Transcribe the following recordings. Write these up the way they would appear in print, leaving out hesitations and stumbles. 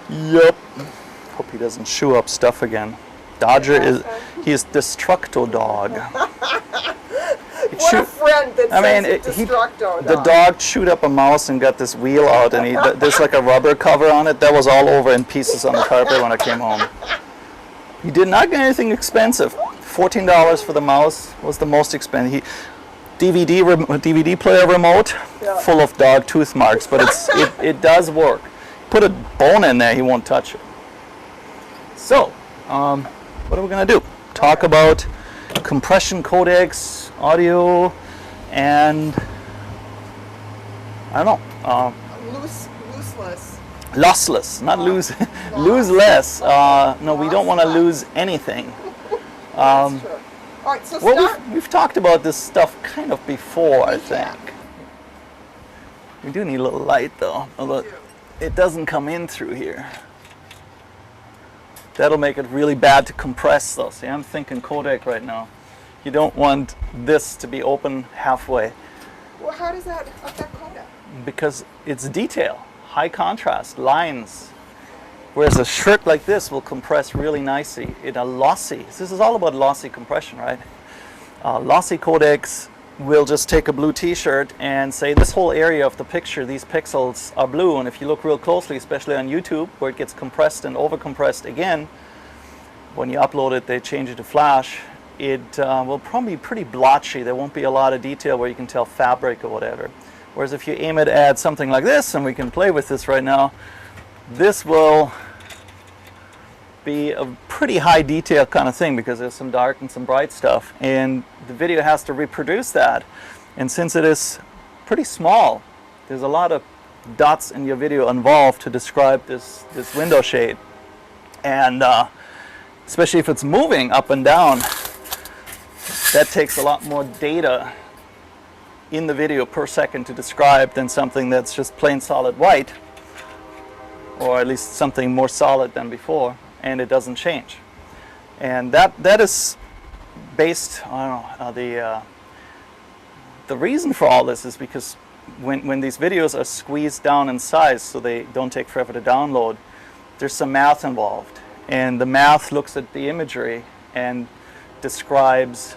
Yep. Hope he doesn't chew up stuff again. Dodger he's Destructo Dog. What a friend that says Destructo Dog. The dog chewed up a mouse and got this wheel out, and there's like a rubber cover on it. That was all over in pieces on the carpet when I came home. He did not get anything expensive. $14 for the mouse was the most expensive. DVD player remote, full of dog tooth marks, but it does work. Put a bone in there, he won't touch it. So, what are we going to do? Talk about compression codecs, audio, and I don't know. Lossless. Lossless, not lose. Lose less. No, we don't want to lose anything. That's true. All right, so well, we've talked about this stuff kind of before, I think. We do need a little light, though. Although it doesn't come in through here. That'll make it really bad to compress, though. See, I'm thinking codec right now. You don't want this to be open halfway. Well, how does that affect codec? Because it's detail, high contrast, lines. Whereas a shirt like this will compress really nicely in a lossy. This is all about lossy compression, right? Lossy codecs will just take a blue t-shirt and say this whole area of the picture, these pixels are blue, and if you look real closely, especially on YouTube, where it gets compressed and overcompressed again, when you upload it, they change it to flash, it will probably be pretty blotchy. There won't be a lot of detail where you can tell fabric or whatever. Whereas if you aim it at something like this, and we can play with this right now, this will be a pretty high detail kind of thing because there's some dark and some bright stuff, and the video has to reproduce that. And since it is pretty small, there's a lot of dots in your video involved to describe this window shade, and especially if it's moving up and down, that takes a lot more data in the video per second to describe than something that's just plain solid white, or at least something more solid than before, and it doesn't change. And that is based, I don't know, the reason for all this is because when these videos are squeezed down in size so they don't take forever to download, there's some math involved, and the math looks at the imagery and describes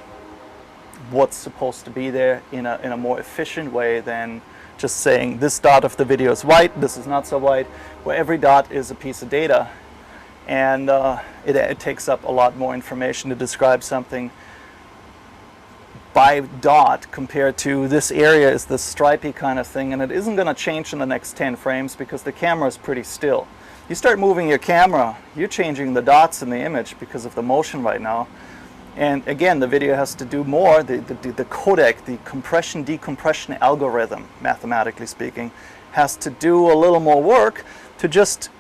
what's supposed to be there in a more efficient way than just saying this dot of the video is white, this is not so white, where every dot is a piece of data, and it takes up a lot more information to describe something by dot compared to this area is the stripy kind of thing, and it isn't going to change in the next 10 frames because the camera is pretty still. You start moving your camera, you're changing the dots in the image because of the motion right now. And again, the video has to do more. The codec, the compression decompression algorithm, mathematically speaking, has to do a little more work to just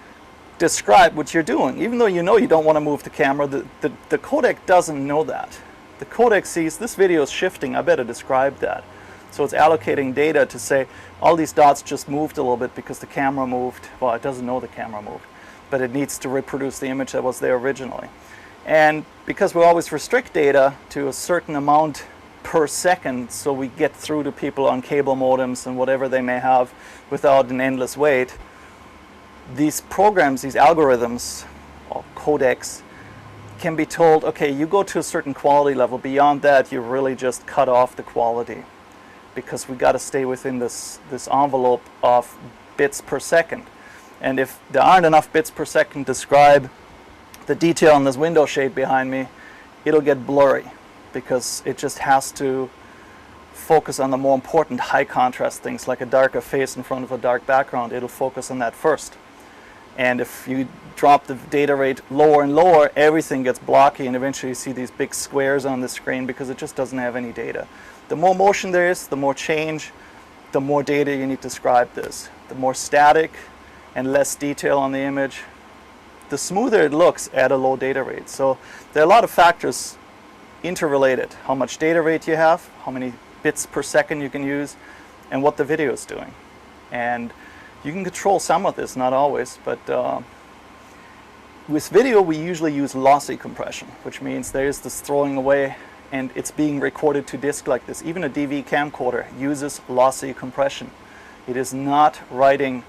describe what you're doing. Even though you know you don't want to move the camera, the codec doesn't know that. The codec sees this video is shifting, I better describe that. So it's allocating data to say all these dots just moved a little bit because the camera moved. Well, it doesn't know the camera moved, but it needs to reproduce the image that was there originally. And because we always restrict data to a certain amount per second, so we get through to people on cable modems and whatever they may have without an endless wait, these programs, these algorithms, or codecs, can be told, okay, you go to a certain quality level. Beyond that, you really just cut off the quality because we got to stay within this envelope of bits per second. And if there aren't enough bits per second to describe the detail in this window shade behind me, it'll get blurry because it just has to focus on the more important high contrast things like a darker face in front of a dark background. It'll focus on that first. And if you drop the data rate lower and lower, everything gets blocky, and eventually you see these big squares on the screen because it just doesn't have any data. The more motion there is, the more change, the more data you need to describe this. The more static and less detail on the image, the smoother it looks at a low data rate. So there are a lot of factors interrelated. How much data rate you have, how many bits per second you can use, and what the video is doing. And you can control some of this, not always, but with video we usually use lossy compression, which means there is this throwing away and it's being recorded to disk like this. Even a DV camcorder uses lossy compression. It is not writing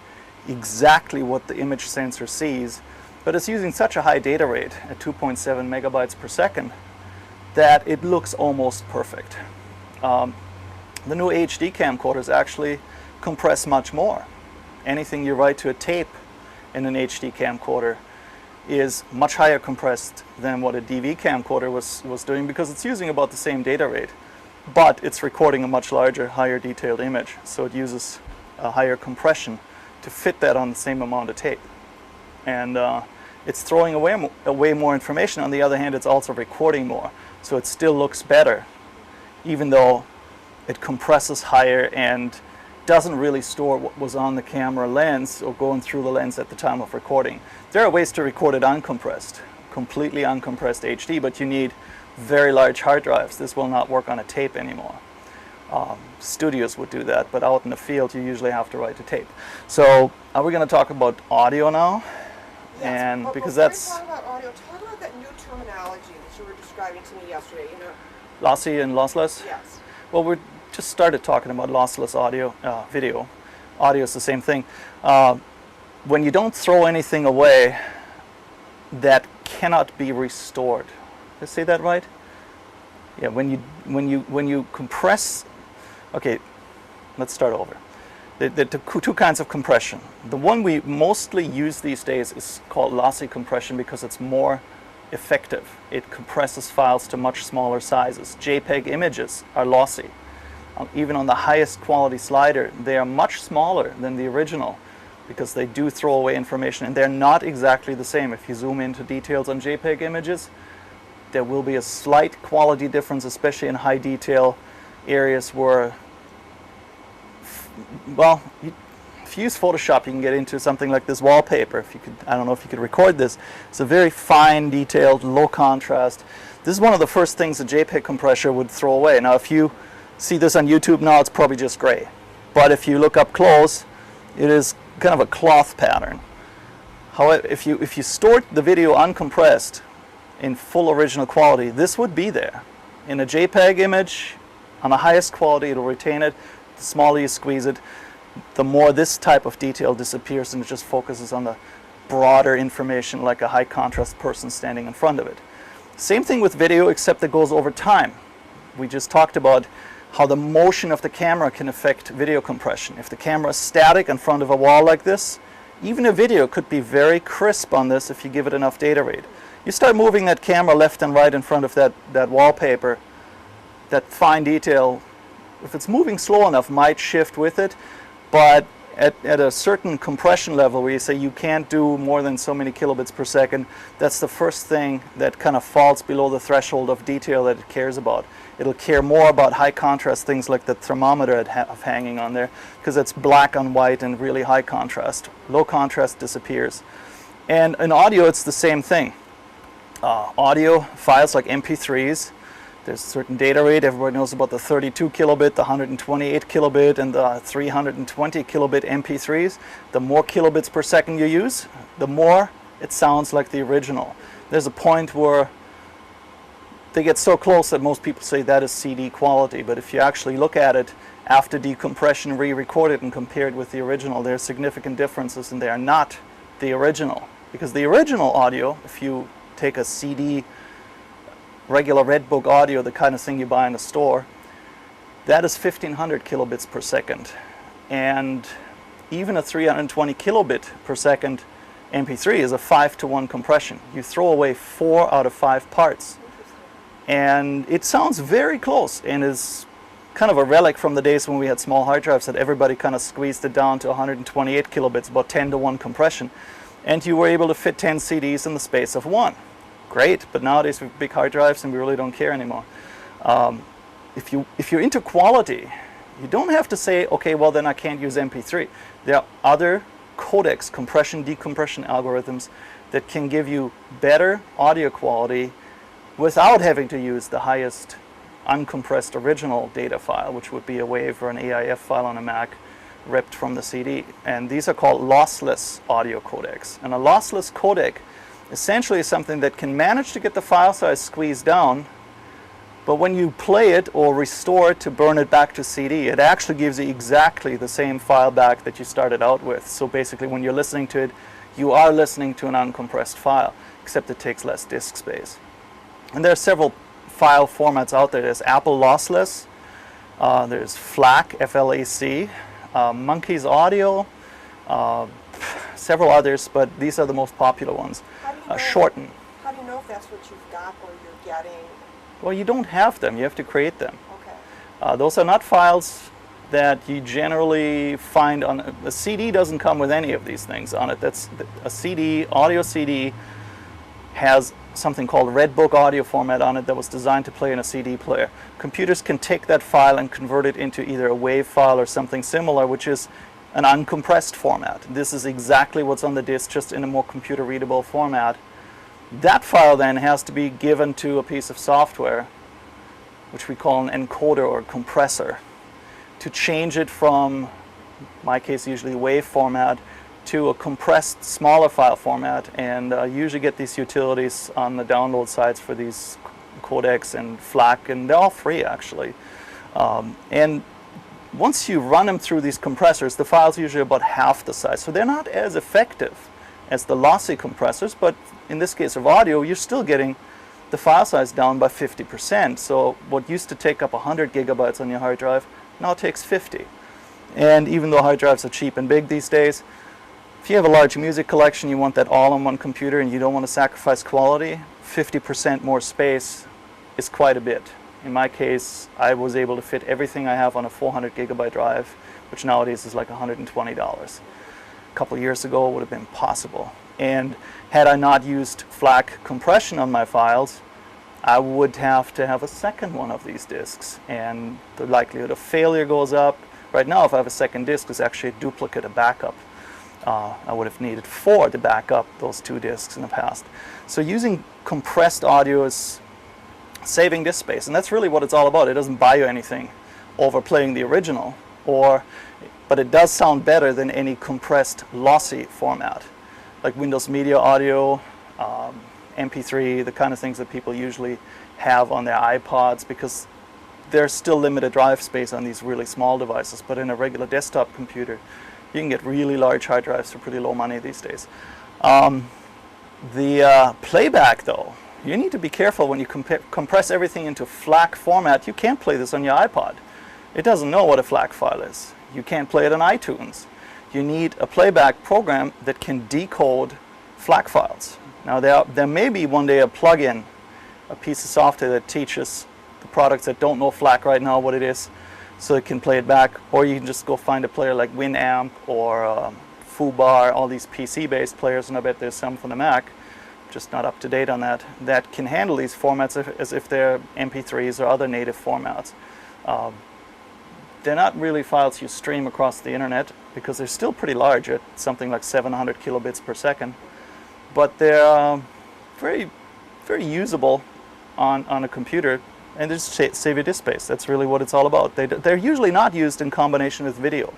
exactly what the image sensor sees, but it's using such a high data rate at 2.7 megabytes per second that it looks almost perfect. The new HD camcorders actually compress much more. Anything you write to a tape in an HD camcorder is much higher compressed than what a DV camcorder was doing, because it's using about the same data rate, but it's recording a much larger, higher detailed image, so it uses a higher compression to fit that on the same amount of tape. And it's throwing away more information. On the other hand, it's also recording more, so it still looks better, even though it compresses higher and doesn't really store what was on the camera lens or going through the lens at the time of recording. There are ways to record it uncompressed, completely uncompressed HD, but you need very large hard drives. This will not work on a tape anymore. Studios would do that, but out in the field you usually have to write to tape. So are we going to talk about audio now? Yes. And But because before that's we talk about audio, talk about that new terminology that you were describing to me yesterday. You know. lossy and lossless. Yes. Well, we just started talking about lossless audio, video. Audio is the same thing. When you don't throw anything away that cannot be restored. Did I say that right? Yeah. When you compress. Okay. Let's start over. The two kinds of compression. The one we mostly use these days is called lossy compression because it's more effective. It compresses files to much smaller sizes. JPEG images are lossy. Even on the highest quality slider, they are much smaller than the original because they do throw away information, and they're not exactly the same. If you zoom into details on JPEG images, there will be a slight quality difference, especially in high detail areas where, well, if you use Photoshop, you can get into something like this wallpaper. If you could, I don't know if you could record this. It's a very fine, detailed, low contrast. This is one of the first things a JPEG compressor would throw away. Now, if you see this on YouTube now, it's probably just gray. But if you look up close, it is kind of a cloth pattern. However, if you stored the video uncompressed in full original quality, this would be there. In a JPEG image, on the highest quality, it'll retain it. The smaller you squeeze it, the more this type of detail disappears, and it just focuses on the broader information, like a high contrast person standing in front of it. Same thing with video, except it goes over time. We just talked about how the motion of the camera can affect video compression. If the camera is static in front of a wall like this, even a video could be very crisp on this if you give it enough data rate. You start moving that camera left and right in front of that wallpaper, that fine detail, if it's moving slow enough, might shift with it, but at a certain compression level where you say you can't do more than so many kilobits per second, that's the first thing that kind of falls below the threshold of detail that it cares about. It'll care more about high contrast things like the thermometer it have hanging on there, because it's black on white and really high contrast. Low contrast disappears. And in audio, it's the same thing. Audio files like MP3s, there's a certain data rate. Everybody knows about the 32 kilobit, the 128 kilobit, and the 320 kilobit MP3s. The more kilobits per second you use, the more it sounds like the original. There's a point where they get so close that most people say that is CD quality, but if you actually look at it after decompression, re-record it, and compare it with the original, there are significant differences, and they are not the original. Because the original audio, if you take a CD, regular Red Book audio, the kind of thing you buy in a store, that is 1500 kilobits per second. And even a 320 kilobit per second MP3 is a 5-to-1 compression. You throw away 4 out of 5 parts. And it sounds very close, and is kind of a relic from the days when we had small hard drives that everybody kind of squeezed it down to 128 kilobits, about 10-to-1 compression. And you were able to fit 10 CDs in the space of 1. Great, but nowadays we have big hard drives and we really don't care anymore. If you're into quality, you don't have to say, okay, well then I can't use MP3. There are other codecs, compression, decompression algorithms that can give you better audio quality without having to use the highest uncompressed original data file, which would be a WAV or an AIF file on a Mac ripped from the CD. And these are called lossless audio codecs. And a lossless codec essentially is something that can manage to get the file size squeezed down But when you play it or restore it to burn it back to CD, it actually gives you exactly the same file back that you started out with. So basically when you're listening to it, you are listening to an uncompressed file, except it takes less disk space. And there are several file formats out there. There's Apple Lossless, there's FLAC, F-L-A-C, Monkey's Audio, several others, but these are the most popular ones. Shorten. How do you know if that's what you've got or you're getting? Well, you don't have them. You have to create them. Okay. Those are not files that you generally find on a CD. Doesn't come with any of these things on it. That's a CD, audio CD has something called Redbook audio format on it that was designed to play in a CD player. Computers can take that file and convert it into either a WAV file or something similar, which is an uncompressed format. This is exactly what's on the disk, just in a more computer readable format. That file then has to be given to a piece of software, which we call an encoder or compressor, to change it from, in my case usually WAV format, to a compressed smaller file format. And usually get these utilities on the download sites for these codecs and FLAC, and they're all free actually. And once you run them through these compressors, the file's usually about half the size. So they're not as effective as the lossy compressors, but in this case of audio, you're still getting the file size down by 50%. So what used to take up 100 gigabytes on your hard drive now takes 50. And even though hard drives are cheap and big these days, if you have a large music collection, you want that all on one computer and you don't want to sacrifice quality, 50% more space is quite a bit. In my case, I was able to fit everything I have on a 400 gigabyte drive, which nowadays is like $120. A couple years ago it would have been possible. And had I not used FLAC compression on my files, I would have to have a second one of these disks, and the likelihood of failure goes up. Right now, if I have a second disk, it's actually a duplicate, a backup. I would have needed 4 to back up those 2 disks in the past. So using compressed audio is saving disk space, and that's really what it's all about. It doesn't buy you anything over playing the original, but it does sound better than any compressed lossy format, like Windows Media Audio, MP3, the kind of things that people usually have on their iPods, because there's still limited drive space on these really small devices. But in a regular desktop computer, you can get really large hard drives for pretty low money these days. The playback, though, you need to be careful when you compress everything into FLAC format. You can't play this on your iPod. It doesn't know what a FLAC file is. You can't play it on iTunes. You need a playback program that can decode FLAC files. Now there may be one day a plug-in, a piece of software that teaches the products that don't know FLAC right now what it is, so it can play it back. Or you can just go find a player like Winamp or Foobar, all these PC-based players, and I bet there's some for the Mac, just not up to date on that, that can handle these formats as if they're MP3s or other native formats. They're not really files you stream across the internet, because they're still pretty large at something like 700 kilobits per second. But they're very, very usable on a computer, and they just save you disk space. That's really what it's all about. They're usually not used in combination with video.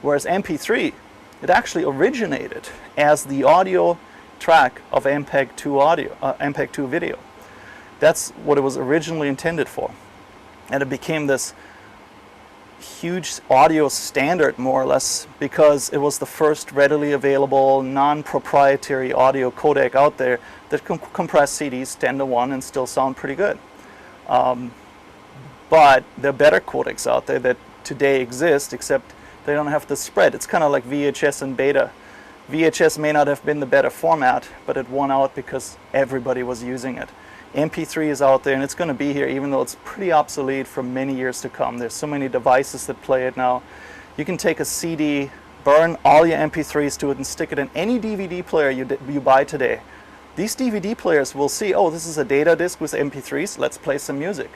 Whereas MP3, it actually originated as the audio track of MPEG-2 video. That's what it was originally intended for. And it became this huge audio standard, more or less, because it was the first readily available non-proprietary audio codec out there that can compress CDs 10:1 and still sound pretty good. But there are better codecs out there that today exist, except they don't have the spread. It's kind of like VHS and beta. VHS may not have been the better format, but it won out because everybody was using it. MP3 is out there, and it's going to be here, even though it's pretty obsolete for many years to come. There's so many devices that play it now. You can take a CD, burn all your MP3s to it, and stick it in any DVD player you buy today. These DVD players will see, oh, this is a data disk with MP3s, let's play some music,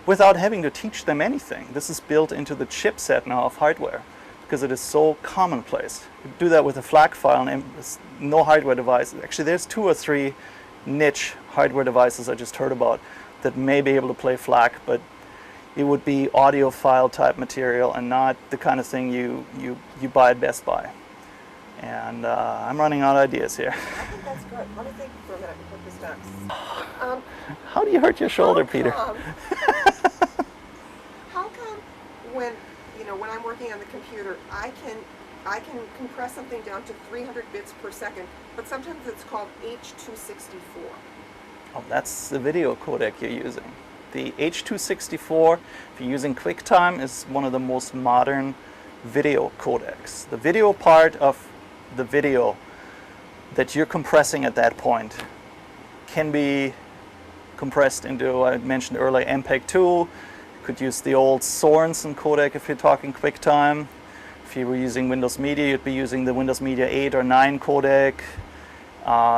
without having to teach them anything. This is built into the chipset now of hardware, because it is so commonplace. You do that with a FLAC file, and no hardware device. Actually, there's 2 or 3 niche hardware devices I just heard about that may be able to play FLAC, but it would be audiophile type material and not the kind of thing you buy at Best Buy. And I'm running out of ideas here. I think that's good. Let me think for a minute and put this down. How do you hurt your shoulder, Peter? when, when I'm working on the computer, I can compress something down to 300 bits per second, but sometimes it's called H.264. Oh, that's the video codec you're using. The H.264, if you're using QuickTime, is one of the most modern video codecs. The video part of the video that you're compressing at that point can be compressed into, I mentioned earlier, MPEG-2. You could use the old Sorensen codec if you're talking QuickTime. If you were using Windows Media, you'd be using the Windows Media 8 or 9 codec.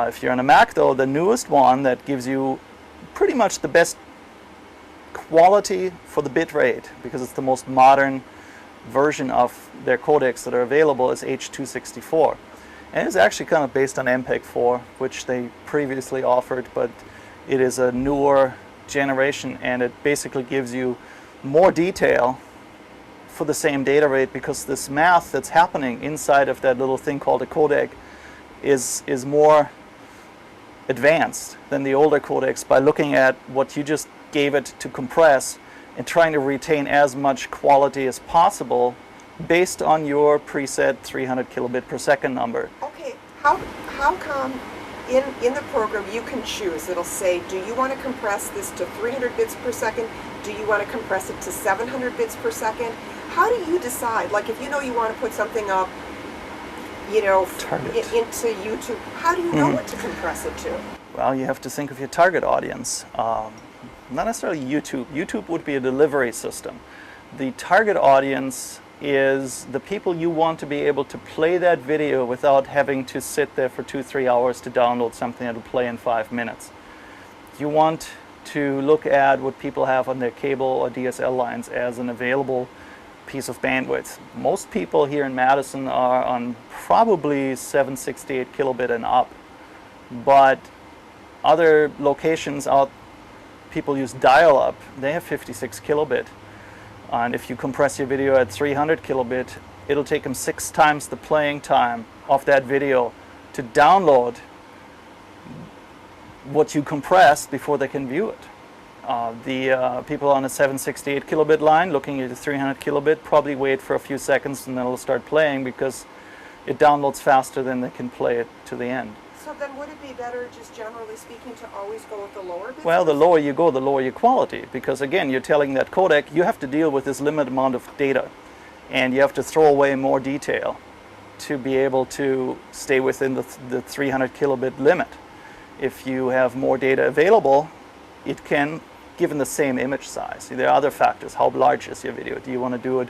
If you're on a Mac, though, the newest one that gives you pretty much the best quality for the bit rate, because it's the most modern version of their codecs that are available, is H.264. And it's actually kind of based on MPEG-4, which they previously offered, but it is a newer generation, and it basically gives you more detail for the same data rate, because this math that's happening inside of that little thing called a codec is more advanced than the older codecs by looking at what you just gave it to compress and trying to retain as much quality as possible based on your preset 300 kilobit per second number. Okay, how come in the program you can choose? It'll say, do you want to compress this to 300 bits per second? Do you want to compress it to 700 bits per second? How do you decide? Like, if you want to put something up, into YouTube, how do you know what to compress it to? Well, you have to think of your target audience. Not necessarily YouTube. YouTube would be a delivery system. The target audience is the people you want to be able to play that video without having to sit there for 2-3 hours to download something that will play in 5 minutes. You want to look at what people have on their cable or DSL lines as an available piece of bandwidth. Most people here in Madison are on probably 768 kilobit and up, but other locations out, people use dial-up, they have 56 kilobit. And if you compress your video at 300 kilobit, it'll take them 6 times the playing time of that video to download what you compressed before they can view it. The people on a 768 kilobit line looking at a 300 kilobit probably wait for a few seconds and then it'll start playing because it downloads faster than they can play it to the end. So then would it be better, just generally speaking, to always go with the lower bits? Well, the lower you go, the lower your quality, because again, you're telling that codec you have to deal with this limited amount of data and you have to throw away more detail to be able to stay within the 300 kilobit limit. If you have more data available, it can, given the same image size. There are other factors. How large is your video? Do you want to do it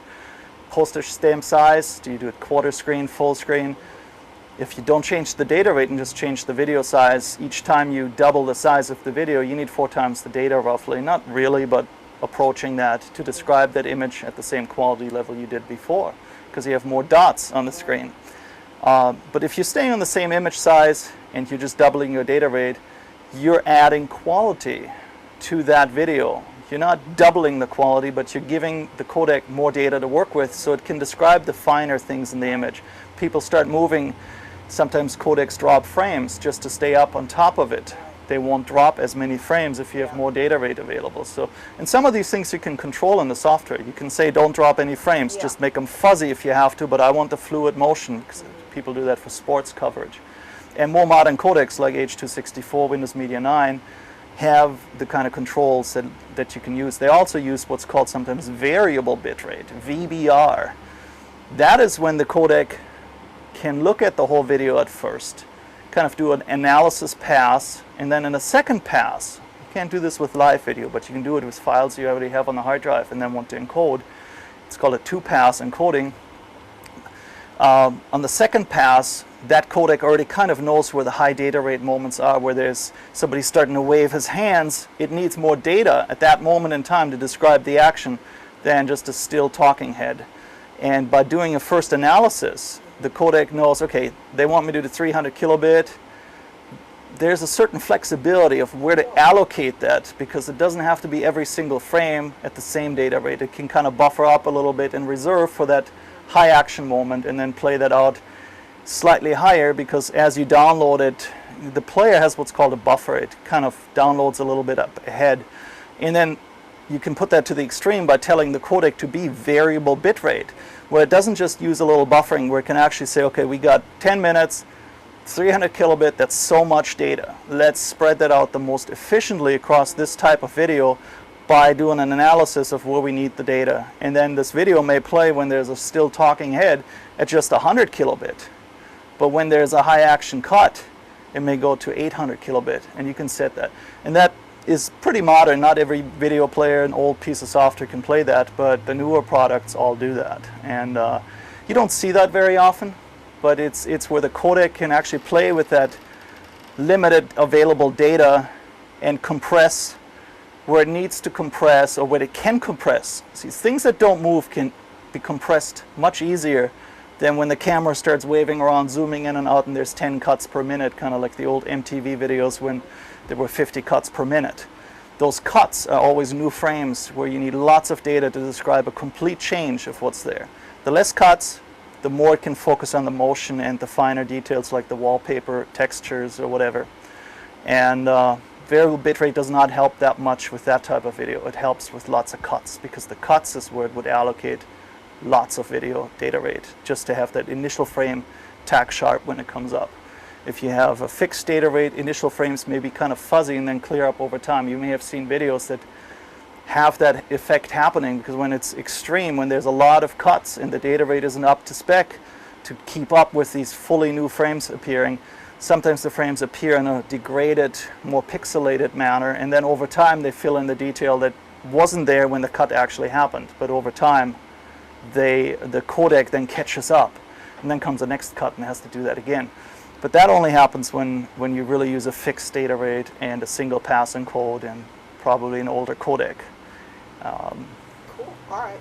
postage stamp size? Do you do it quarter screen, full screen? If you don't change the data rate and just change the video size, each time you double the size of the video, you need 4 times the data roughly. Not really, but approaching that to describe that image at the same quality level you did before, because you have more dots on the screen. But if you're staying on the same image size and you're just doubling your data rate, you're adding quality to that video. You're not doubling the quality, but you're giving the codec more data to work with so it can describe the finer things in the image. People start moving. Sometimes codecs drop frames just to stay up on top of it. They won't drop as many frames if you have more data rate available. So, and some of these things you can control in the software. You can say don't drop any frames, just make them fuzzy if you have to, but I want the fluid motion, because people do that for sports coverage. And more modern codecs like H.264, Windows Media 9 have the kind of controls that you can use. They also use what's called sometimes variable bitrate, VBR. That is when the codec can look at the whole video at first, kind of do an analysis pass, and then in a second pass, you can't do this with live video, but you can do it with files you already have on the hard drive and then want to encode. It's called a 2-pass encoding. On the second pass, that codec already kind of knows where the high data rate moments are, where there's somebody starting to wave his hands. It needs more data at that moment in time to describe the action than just a still talking head. And by doing a first analysis, the codec knows, okay, they want me to do the 300 kilobit. There's a certain flexibility of where to allocate that, because it doesn't have to be every single frame at the same data rate. It can kind of buffer up a little bit and reserve for that high action moment and then play that out slightly higher, because as you download it, the player has what's called a buffer. It kind of downloads a little bit up ahead. And then you can put that to the extreme by telling the codec to be variable bitrate, where it doesn't just use a little buffering, where it can actually say, okay, we got 10 minutes, 300 kilobit, that's so much data. Let's spread that out the most efficiently across this type of video by doing an analysis of where we need the data. And then this video may play when there's a still talking head at just 100 kilobit. But when there's a high action cut, it may go to 800 kilobit, and you can set that. And that is pretty modern. Not every video player, an old piece of software can play that, but the newer products all do that. And you don't see that very often, but it's where the codec can actually play with that limited available data and compress where it needs to compress, or where it can compress. See, things that don't move can be compressed much easier than when the camera starts waving around, zooming in and out, and there's 10 cuts per minute, kind of like the old MTV videos when there were 50 cuts per minute. Those cuts are always new frames where you need lots of data to describe a complete change of what's there. The less cuts, the more it can focus on the motion and the finer details like the wallpaper, textures, or whatever. And variable bitrate does not help that much with that type of video. It helps with lots of cuts, because the cuts is where it would allocate lots of video data rate, just to have that initial frame tack sharp when it comes up. If you have a fixed data rate, initial frames may be kind of fuzzy and then clear up over time. You may have seen videos that have that effect happening, because when it's extreme, when there's a lot of cuts and the data rate isn't up to spec to keep up with these fully new frames appearing, sometimes the frames appear in a degraded, more pixelated manner, and then over time they fill in the detail that wasn't there when the cut actually happened. But over time, the codec then catches up, and then comes the next cut and has to do that again. But that only happens when you really use a fixed data rate and a single pass encode, and probably an older codec. Cool. All right.